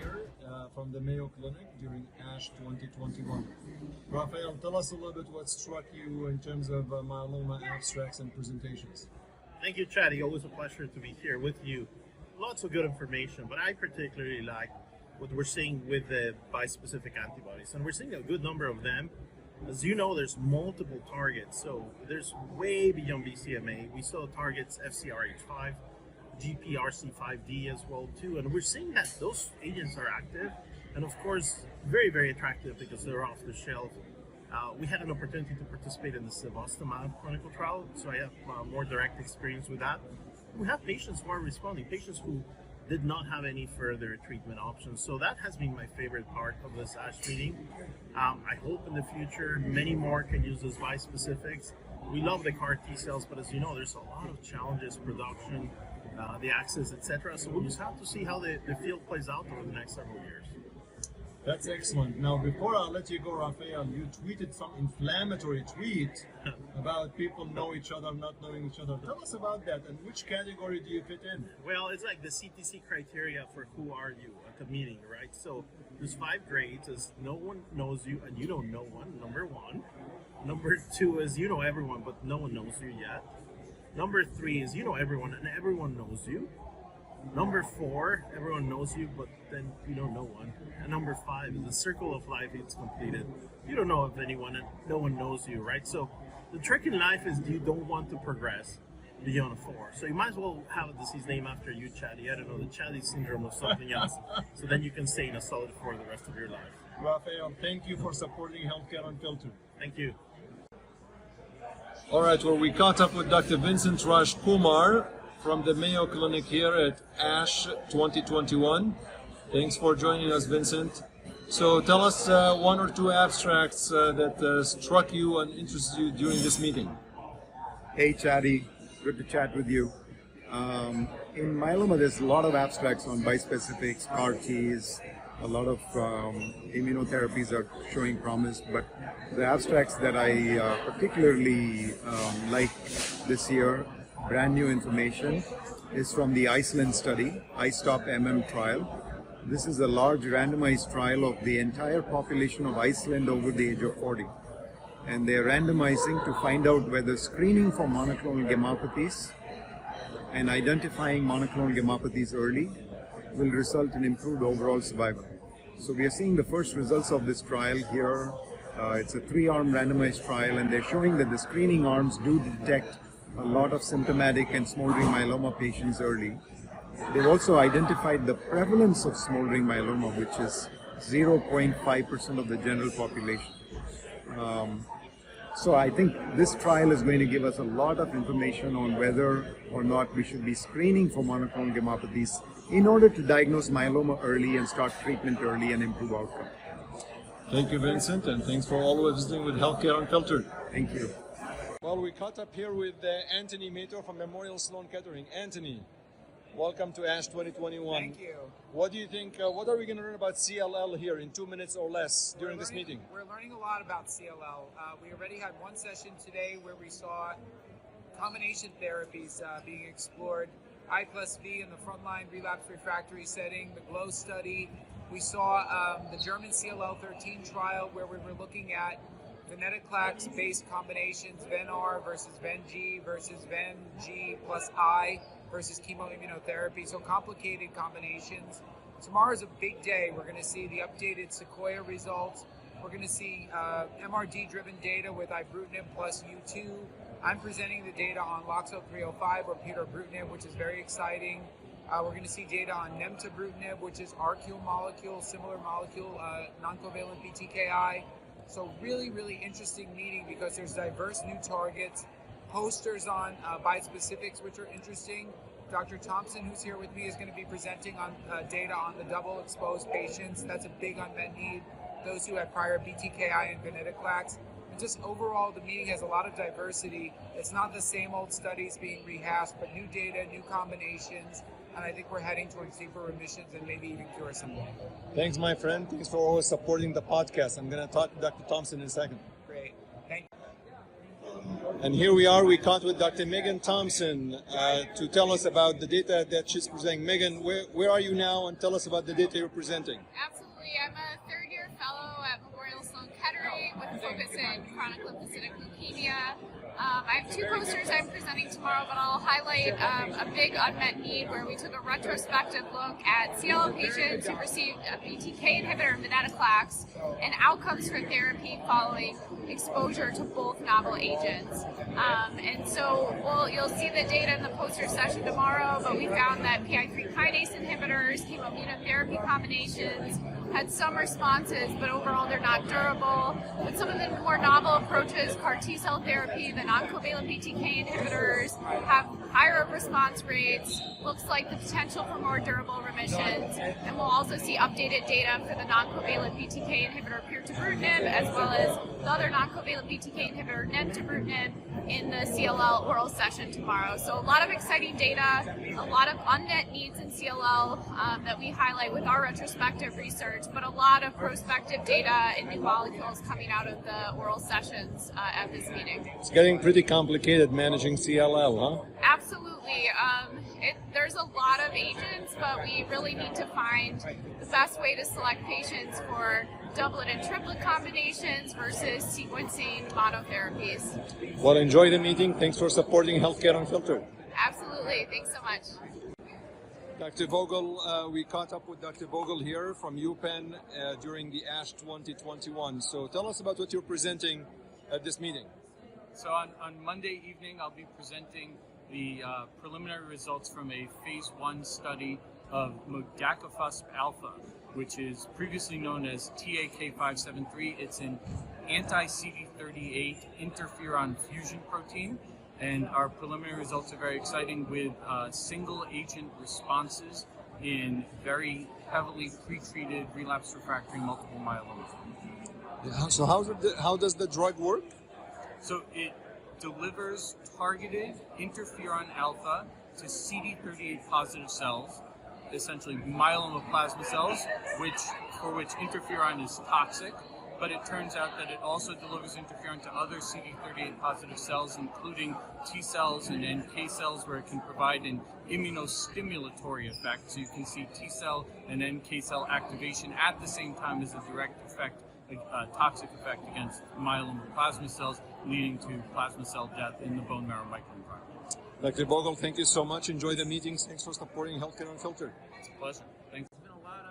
here from the Mayo Clinic during ASH 2021. Raphael, tell us a little bit what struck you in terms of myeloma abstracts and presentations. Thank you, Chaddy. Always a pleasure to be here with you. Lots of good information, but I particularly like what we're seeing with the bispecific antibodies, and we're seeing a good number of them. As you know, there's multiple targets, so there's way beyond BCMA. We saw targets FcRH5, GPRC5D as well too, and we're seeing that those agents are active, and of course, very, very attractive because they're off the shelf. We had an opportunity to participate in the cevostamab clinical trial, so I have more direct experience with that. We have patients who are responding, patients who did not have any further treatment options. So that has been my favorite part of this ASH meeting. I hope in the future many more can use those bispecifics. We love the CAR T cells, but as you know, there's a lot of challenges, production, the access, etc. So we'll just have to see how the field plays out over the next several years. That's excellent. Now, before I let you go, Raphael, you tweeted some inflammatory tweet about people know each other, not knowing each other. Tell us about that, and which category do you fit in? Well, it's like the CTC criteria for who are you at the meeting, right? So there's 5 grades as no one knows you and you don't know one, number 1. Number 2 is you know everyone, but no one knows you yet. Number 3 is you know everyone and everyone knows you. Number 4, everyone knows you, but then you don't know one. And number 5 is the circle of life is completed. You don't know of anyone and no one knows you, right? So the trick in life is you don't want to progress beyond a 4. So you might as well have a disease name after you, Chaddy. I don't know, the Chaddy syndrome or something else. So then you can stay in a solid 4 the rest of your life. Raphael, thank you for supporting Healthcare Unfiltered. Thank you. All right, well, we caught up with Dr. Vincent Rajkumar from the Mayo Clinic here at ASH 2021. Thanks for joining us, Vincent. So tell us 1 or 2 abstracts that struck you and interested you during this meeting. Hey, Chaddy. Good to chat with you. In myeloma, there's a lot of abstracts on bispecifics, CAR Ts, a lot of immunotherapies are showing promise, but the abstracts that I particularly like this year, brand new information, is from the Iceland study, iStop-MM trial. This is a large randomized trial of the entire population of Iceland over the age of 40. And they're randomizing to find out whether screening for monoclonal gammopathies and identifying monoclonal gammopathies early will result in improved overall survival. So we are seeing the first results of this trial here. It's a 3-arm randomized trial, and they're showing that the screening arms do detect a lot of symptomatic and smoldering myeloma patients early. They've also identified the prevalence of smoldering myeloma, which is 0.5% of the general population. So I think this trial is going to give us a lot of information on whether or not we should be screening for monoclonal gammopathies in order to diagnose myeloma early and start treatment early and improve outcome. Thank you, Vincent, and thanks for always visiting with Healthcare Unfiltered. Thank you. Well, we caught up here with Anthony Mato from Memorial Sloan Kettering. Anthony, welcome to ASH 2021. Thank you. What do you think, what are we going to learn about CLL here in 2 minutes or less during this meeting? We're learning a lot about CLL. We already had one session today where we saw combination therapies being explored. I+V in the frontline relapse refractory setting, the GLOW study. We saw the German CLL13 trial where we were looking at venetoclax-based combinations, Ven-R versus Ven-G versus Ven-G plus I versus chemoimmunotherapy, so complicated combinations. Tomorrow's a big day. We're going to see the updated Sequoia results. We're going to see MRD-driven data with ibrutinib plus U2. I'm presenting the data on LOXO 305 or pirtobrutinib, which is very exciting. We're going to see data on nemtabrutinib, which is ArQule molecule, similar molecule, non-covalent BTKI. So really, really interesting meeting because there's diverse new targets, posters on bispecifics, which are interesting. Dr. Thompson, who's here with me, is going to be presenting on data on the double exposed patients. That's a big unmet need. Those who had prior BTKI and venetoclax. And just overall, the meeting has a lot of diversity. It's not the same old studies being rehashed, but new data, new combinations. And I think we're heading towards deeper remissions and maybe even cure someday. Thanks, my friend. Thanks for always supporting the podcast. I'm going to talk to Dr. Thompson in a second. Great. Thank you. And here we are, we caught with Dr. Megan Thompson to tell us about the data that she's presenting. Megan, where are you now, and tell us about the data you're presenting. Absolutely. I'm a third-year fellow at Memorial Sloan Kettering with a focus in chronic lymphocytic leukemia. I have two posters I'm presenting tomorrow, but I'll highlight a big unmet need where we took a retrospective look at CLL patients who received a BTK inhibitor, venetoclax, and outcomes for therapy following exposure to both novel agents. And so you'll see the data in the poster session tomorrow, but we found that PI3 kinase inhibitors, chemoimmunotherapy combinations, had some responses, but overall they're not durable. With some of the more novel approaches, CAR T-cell therapy, the non-covalent BTK inhibitors have higher response rates, looks like the potential for more durable remissions, and we'll also see updated data for the non-covalent BTK inhibitor pirtobrutinib, as well as the other non-covalent BTK inhibitor nemtabrutinib in the CLL oral session tomorrow. So a lot of exciting data, a lot of unmet needs in CLL that we highlight with our retrospective research, but a lot of prospective data and new molecules coming out of the oral sessions at this meeting. It's getting pretty complicated managing CLL, huh? Absolutely. There's a lot of agents, but we really need to find the best way to select patients for doublet and triplet combinations versus sequencing monotherapies. Well, enjoy the meeting. Thanks for supporting Healthcare Unfiltered. Absolutely. Thanks so much. Dr. Bogle, we caught up with Dr. Bogle here from UPenn during the ASH 2021. So tell us about what you're presenting at this meeting. So on Monday evening, I'll be presenting the preliminary results from a phase 1 study of modakafusp alpha, which is previously known as TAK573. It's an anti-CD38 interferon fusion protein, and our preliminary results are very exciting with single agent responses in very heavily pretreated relapsed refractory multiple myeloma. So how does the drug work? So it delivers targeted interferon alpha to CD38 positive cells, essentially myeloma plasma cells, for which interferon is toxic, but it turns out that it also delivers interferon to other CD38 positive cells, including T cells and NK cells, where it can provide an immunostimulatory effect. So you can see T cell and NK cell activation at the same time as a direct effect, a toxic effect against myeloma plasma cells, leading to plasma cell death in the bone marrow microenvironment. Dr. Bogle, thank you so much. Enjoy the meetings. Thanks for supporting Healthcare Unfiltered. It's a pleasure. Thanks.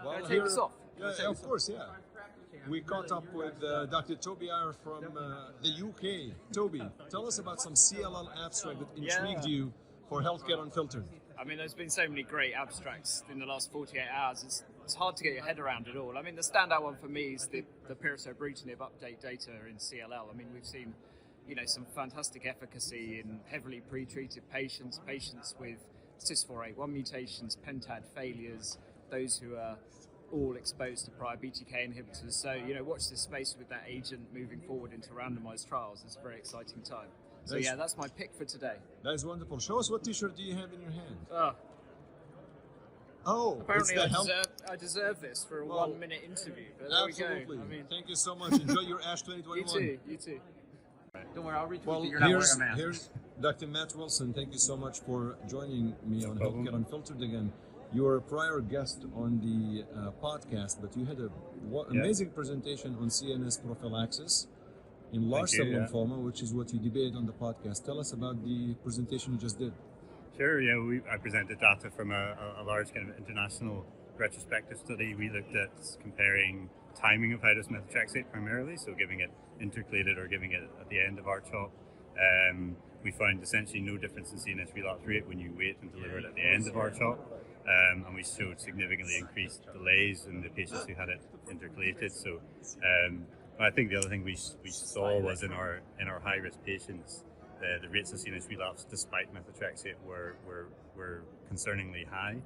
Well, take this off. Yeah, of course, yeah. We caught up with Dr. Toby Ayer from the UK. Toby, tell us about some CLL abstract that intrigued you for Healthcare Unfiltered. I mean, there's been so many great abstracts in the last 48 hours. It's hard to get your head around it all. I mean, the standout one for me is the pirtobrutinib update data in CLL. I mean, we've seen, some fantastic efficacy in heavily pretreated patients with CIS481 mutations, pentad failures, those who are all exposed to prior BTK inhibitors. So, watch this space with that agent moving forward into randomized trials. It's a very exciting time. So, that's my pick for today. That is wonderful. Show us what t-shirt do you have in your hand? Apparently I deserve this for a 1 minute interview. But there absolutely. We go. I mean, thank you so much. Enjoy your ASH 2021. You too. Don't worry, I'll retweet that you're not wearing a mask. Here's Dr. Matt Wilson. Thank you so much for joining me on Healthcare Unfiltered again. You were a prior guest on the podcast, but you had an amazing presentation on CNS prophylaxis in large cell lymphoma, which is what you debated on the podcast. Tell us about the presentation you just did. Sure, I presented data from a large kind of international retrospective study. We looked at comparing timing of high-dose methotrexate primarily, so giving it intercalated or giving it at the end of R-CHOP. We found essentially no difference in CNS relapse rate when you wait and deliver it at the end of R-CHOP. And we showed significantly increased delays in the patients who had it intercalated. So I think the other thing we saw was in our high-risk patients, the rates of CNS relapse despite methotrexate were concerningly high.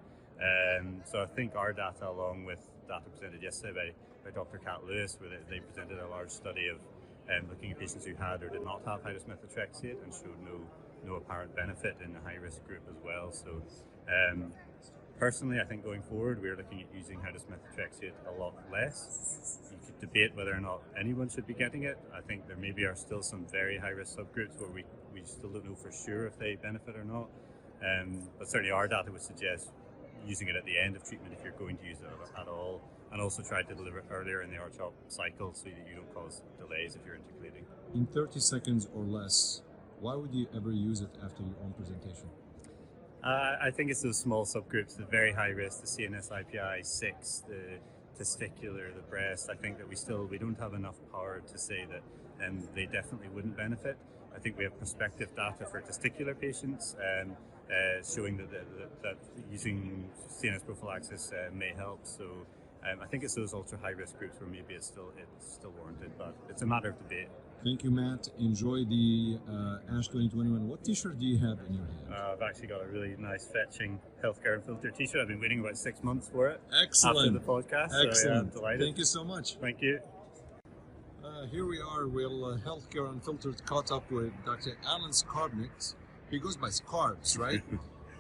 So I think our data, along with data presented yesterday by Dr. Kat Lewis, where they presented a large study of looking at patients who had or did not have high-dose methotrexate and showed no apparent benefit in the high-risk group as well. So personally, I think going forward, we're looking at using high-dose methotrexate a lot less. You could debate whether or not anyone should be getting it. I think there maybe are still some very high-risk subgroups where we we still don't know for sure if they benefit or not. But certainly our data would suggest using it at the end of treatment if you're going to use it at all, and also try to deliver it earlier in the R-CHOP cycle so that you don't cause delays if you're intercalating. In 30 seconds or less, why would you ever use it after your own presentation? I think it's those small subgroups, the very high risk, the CNS IPI 6, the testicular, the breast. I think that we don't have enough power to say that they definitely wouldn't benefit. I think we have prospective data for testicular patients showing that using CNS prophylaxis may help. So I think it's those ultra high risk groups where maybe it's still warranted, but it's a matter of debate. Thank you, Matt. Enjoy the ASH 2021. What t-shirt do you have in your hand? I've actually got a really nice fetching Healthcare Unfiltered t-shirt. I've been waiting about 6 months for it. Excellent. After the podcast. Excellent. So, yeah, I'm delighted. Thank you so much. Thank you. Here we are. Healthcare Unfiltered caught up with Dr. Alan Carpnics. He goes by Carbs, right?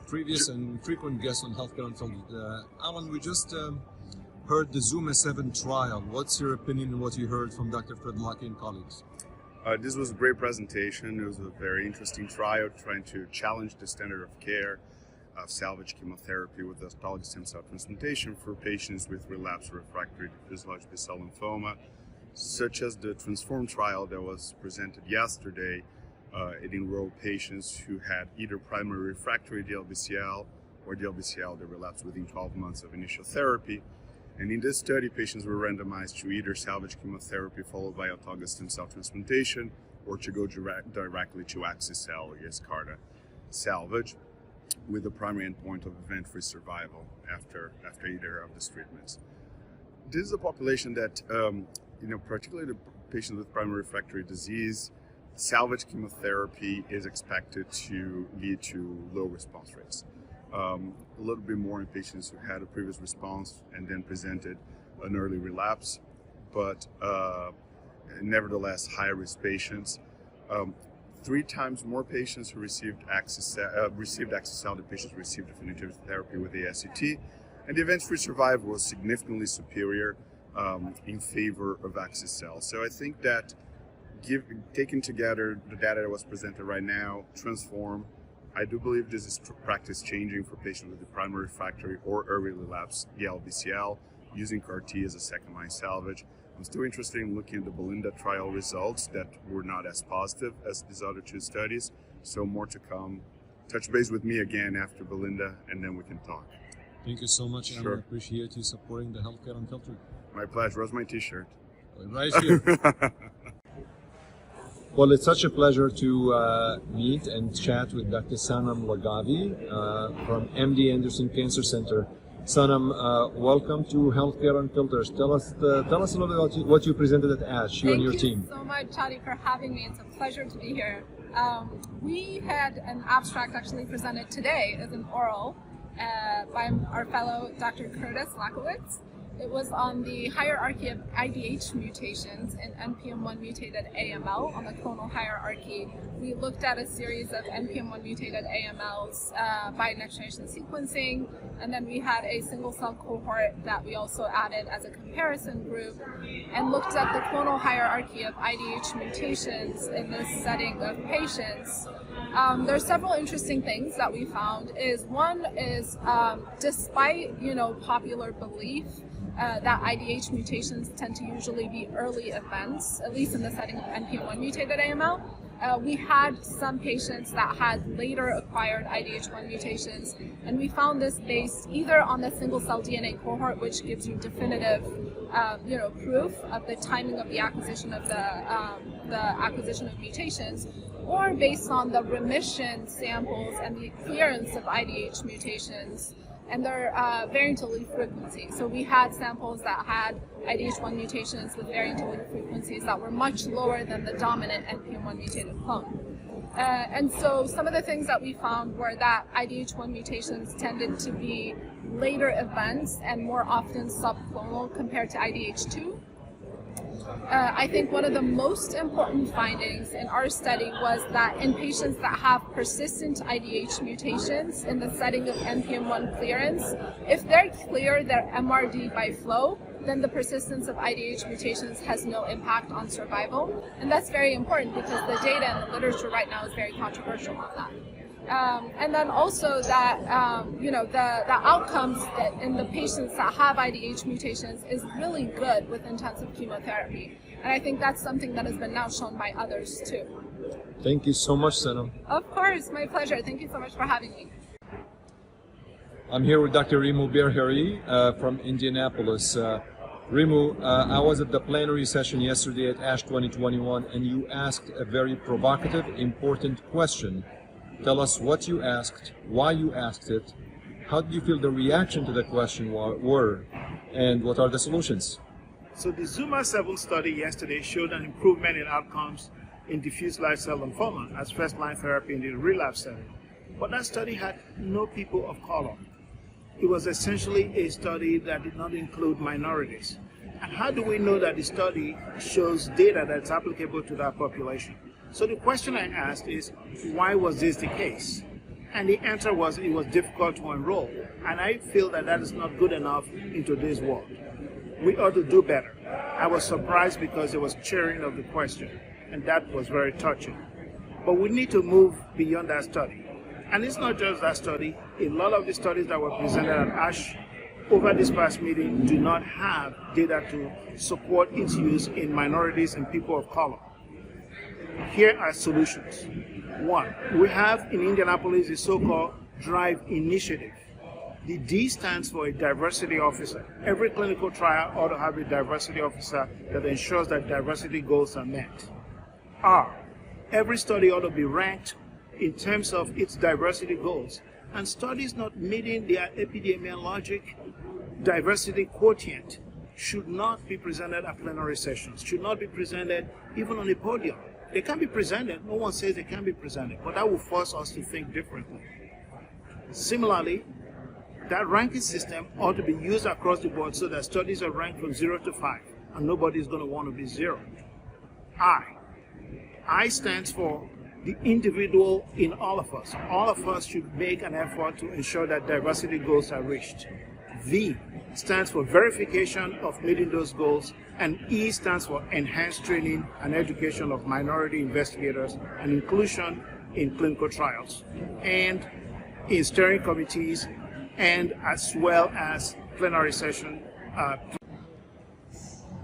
Previous and frequent guest on Healthcare Unfiltered. Alan, we just heard the Zuma 7 trial. What's your opinion on what you heard from Dr. Fredlaki and colleagues? This was a great presentation. It was a very interesting trial trying to challenge the standard of care of salvage chemotherapy with autologous stem cell transplantation for patients with relapsed refractory diffuse large B-cell lymphoma, such as the Transform trial that was presented yesterday. It enrolled patients who had either primary refractory DLBCL or DLBCL that relapsed within 12 months of initial therapy. And in this study, patients were randomized to either salvage chemotherapy followed by autologous stem cell transplantation or to go directly to axi-cell or Yescarta salvage with the primary endpoint of event-free survival after either of these treatments. This is a population that, particularly the patients with primary refractory disease, salvage chemotherapy is expected to lead to low response rates. A little bit more in patients who had a previous response and then presented an early relapse, but nevertheless high-risk patients. 3 times more patients who received axi-cell than patients who received definitive therapy with ASCT, and the event-free survival was significantly superior in favor of axi-cell. So I think that taking together the data that was presented right now, Transform, I do believe this is practice changing for patients with the primary refractory or early relapse DLBCL using CAR-T as a second-line salvage. I'm still interested in looking at the Belinda trial results that were not as positive as these other 2 studies. So more to come. Touch base with me again after Belinda, and then we can talk. Thank you so much, and Sure. I appreciate you supporting the Healthcare Unfiltered. My pleasure. Where's my t-shirt? Right here. Well, it's such a pleasure to meet and chat with Dr. Sanam Lagavi from MD Anderson Cancer Center. Sanam, welcome to Healthcare Unfiltered. Tell us a little bit about what you presented at ASH, you and your team. Thank you so much, Chadi, for having me. It's a pleasure to be here. We had an abstract actually presented today as an oral by our fellow Dr. Curtis Lakowitz. It was on the hierarchy of IDH mutations in NPM1 mutated AML, on the clonal hierarchy. We looked at a series of NPM1 mutated AMLs by next generation sequencing, and then we had a single cell cohort that we also added as a comparison group and looked at the clonal hierarchy of IDH mutations in this setting of patients. There's several interesting things that we found. One is despite popular belief that IDH mutations tend to usually be early events, at least in the setting of NPM1 mutated AML. We had some patients that had later acquired IDH1 mutations, and we found this based either on the single cell DNA cohort, which gives you definitive, proof of the timing of the acquisition of the acquisition of mutations, or based on the remission samples and the clearance of IDH mutations and their variant allele frequency. So we had samples that had IDH1 mutations with variant allele frequencies that were much lower than the dominant NPM1 mutated clone. And so some of the things that we found were that IDH1 mutations tended to be later events and more often subclonal compared to IDH2. I think one of the most important findings in our study was that in patients that have persistent IDH mutations in the setting of NPM1 clearance, if they clear their MRD by flow, then the persistence of IDH mutations has no impact on survival. And that's very important because the data and the literature right now is very controversial on that. And then also that, the outcomes that in the patients that have IDH mutations is really good with intensive chemotherapy. And I think that's something that has been now shown by others too. Thank you so much, Sanam. Of course, my pleasure. Thank you so much for having me. I'm here with Dr. Imuberge from Indianapolis. Rimu, I was at the plenary session yesterday at ASH 2021, and you asked a very provocative, important question. Tell us what you asked, why you asked it, how did you feel the reaction to the question were, and what are the solutions? So the ZUMA-7 study yesterday showed an improvement in outcomes in diffuse large cell lymphoma as first-line therapy in the relapse setting. But that study had no people of color. It was essentially a study that did not include minorities. And how do we know that the study shows data that's applicable to that population? So the question I asked is, why was this the case? And the answer was, it was difficult to enroll. And I feel that that is not good enough in today's world. We ought to do better. I was surprised because there was cheering of the question, and that was very touching. But we need to move beyond that study. And it's not just that study. A lot of the studies that were presented at ASH over this past meeting do not have data to support its use in minorities and people of color. Here are solutions. One, we have in Indianapolis a so-called DRIVE initiative. The D stands for a diversity officer. Every clinical trial ought to have a diversity officer that ensures that diversity goals are met. R, every study ought to be ranked in terms of its diversity goals, and studies not meeting their epidemiologic diversity quotient should not be presented at plenary sessions, should not be presented even on a podium. They can be presented, no one says they can be presented, but that will force us to think differently. Similarly, that ranking system ought to be used across the board so that studies are ranked from 0 to 5, and nobody is going to want to be 0. I stands for the individual in all of us. All of us should make an effort to ensure that diversity goals are reached. V stands for verification of meeting those goals, and E stands for enhanced training and education of minority investigators and inclusion in clinical trials and in steering committees, and as well as plenary session.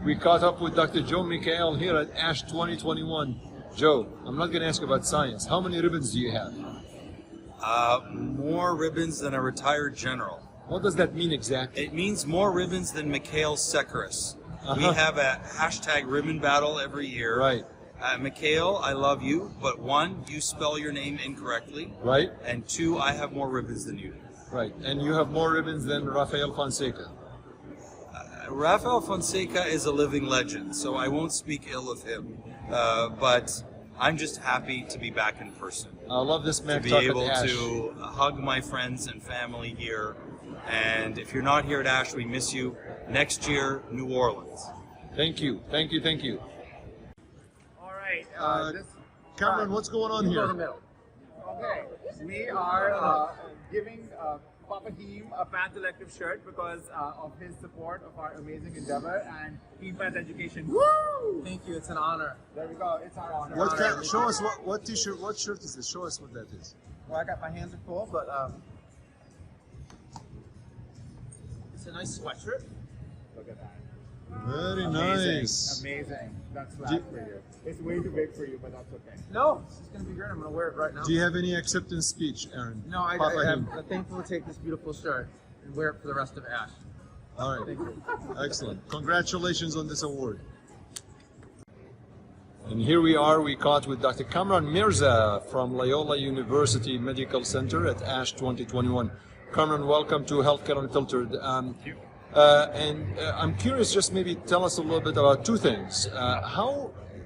We caught up with Dr. Joe Mikhail here at ASH 2021. Joe, I'm not going to ask about science. How many ribbons do you have? More ribbons than a retired general. What does that mean exactly? It means more ribbons than Mikhail Sekaris. We have a hashtag ribbon battle every year. Right. Mikhail, I love you, but 1, you spell your name incorrectly. Right. And 2, I have more ribbons than you. Right. And you have more ribbons than Rafael Fonseca. Rafael Fonseca is a living legend, so I won't speak ill of him. But I'm just happy to be back in person. I love this man. To be able to hug my friends and family here. And if you're not here at ASH, we miss you. Next year, New Orleans. Thank you. Thank you. Thank you. All right. Cameron, what's going on here? Okay. We are giving Papa Heem a Panther Elective shirt because of his support of our amazing endeavor and Heem Panther Education. Woo! Thank you. It's an honor. There we go. It's our honor. Show us what t-shirt, what shirt is this? Show us what that is. Well, I got my hands are full, but it's a nice sweatshirt. Look at that. Very nice. Amazing. That's flat for you. It's way too big for you, but that's okay. No, it's just going to be great. I'm going to wear it right now. Do you have any acceptance speech, Aaron? No, I'm thankful to take this beautiful shirt and wear it for the rest of ASH. All right. Thank you. Excellent. Congratulations on this award. And here we are. We caught with Dr. Kamran Mirza from Loyola University Medical Center at ASH 2021. Kamran, welcome to Healthcare Unfiltered. Thank you. I'm curious, just maybe tell us a little bit about two things.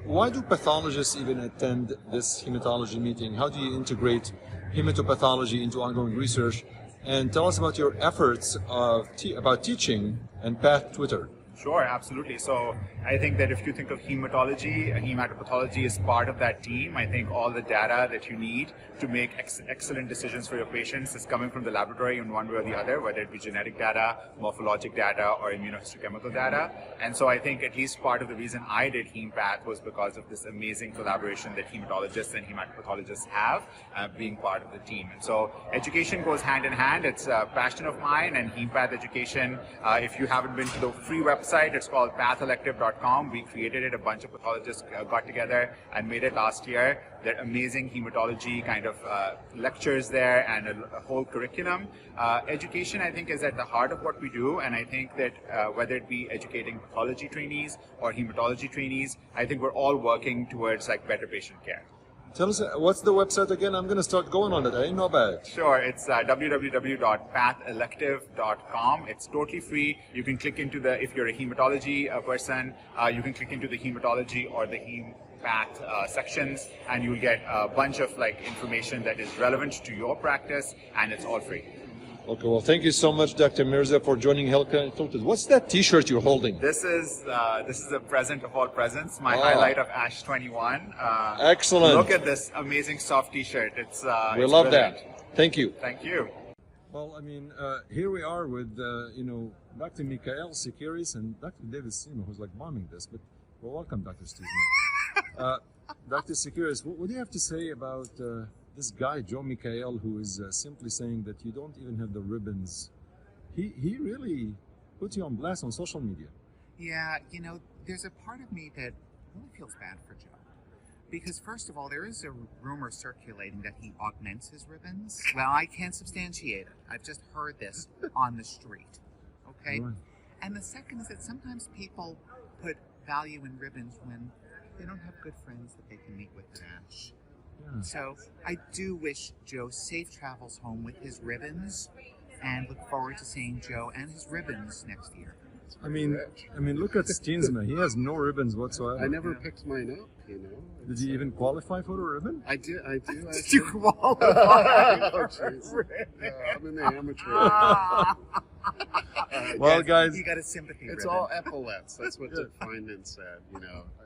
Why do pathologists even attend this hematology meeting? How do you integrate hematopathology into ongoing research? And tell us about your efforts about teaching and Path Twitter. Sure, absolutely. So I think that if you think of hematology, hematopathology is part of that team. I think all the data that you need to make excellent decisions for your patients is coming from the laboratory in one way or the other, whether it be genetic data, morphologic data, or immunohistochemical data. And so I think at least part of the reason I did HemePath was because of this amazing collaboration that hematologists and hematopathologists have being part of the team. And so education goes hand in hand. It's a passion of mine, and HemePath education, if you haven't been to the free website, it's called pathellective.com. We created it. A bunch of pathologists got together and made it last year. There are amazing hematology kind of lectures there and a whole curriculum. Education, I think, is at the heart of what we do, and I think that whether it be educating pathology trainees or hematology trainees, I think we're all working towards like better patient care. Tell us, what's the website again? I'm going to start going on it. I didn't know about it. Sure, it's www.pathellective.com. It's totally free. You can click into if you're a hematology person, you can click into the hematology or the HemePath sections, and you'll get a bunch of like information that is relevant to your practice, and it's all free. Okay, well, thank you so much, Dr. Mirza, for joining Healthcare Unfiltered. What's that T-shirt you're holding? This is a present of all presents, my highlight of ASH 21. Excellent. Look at this amazing soft T-shirt. We love brilliant. That. Thank you. Thank you. Well, I mean, here we are with, Dr. Mikhail Sikiris and Dr. David Simo, who's like bombing this, but well, welcome, Dr. Stephen. Dr. Sikiris, what do you have to say about this guy, Joe Mikhail, who is simply saying that you don't even have the ribbons? He really puts you on blast on social media. Yeah, there's a part of me that really feels bad for Joe. Because first of all, there is a rumor circulating that he augments his ribbons. Well, I can't substantiate it. I've just heard this on the street. Okay? Right. And the second is that sometimes people put value in ribbons when they don't have good friends that they can meet with at ASH. Yeah. So I do wish Joe safe travels home with his ribbons, and look forward to seeing Joe and his ribbons next year. I mean, look at Steensma. He has no ribbons whatsoever. I never picked mine up, Did you even qualify for the ribbon? I do. Did you qualify? Oh, jeez. I'm in the amateur. Well, guys, you got a sympathy It's ribbon. all epaulets. That's what Dick Feynman said.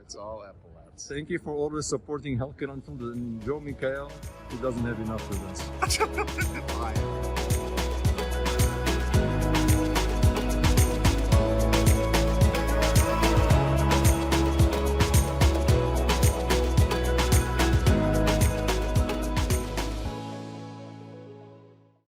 It's all epaulets. Thank you for always supporting Healthcare Unfiltered. And Joe Mikhail, he doesn't have enough ribbons. Bye.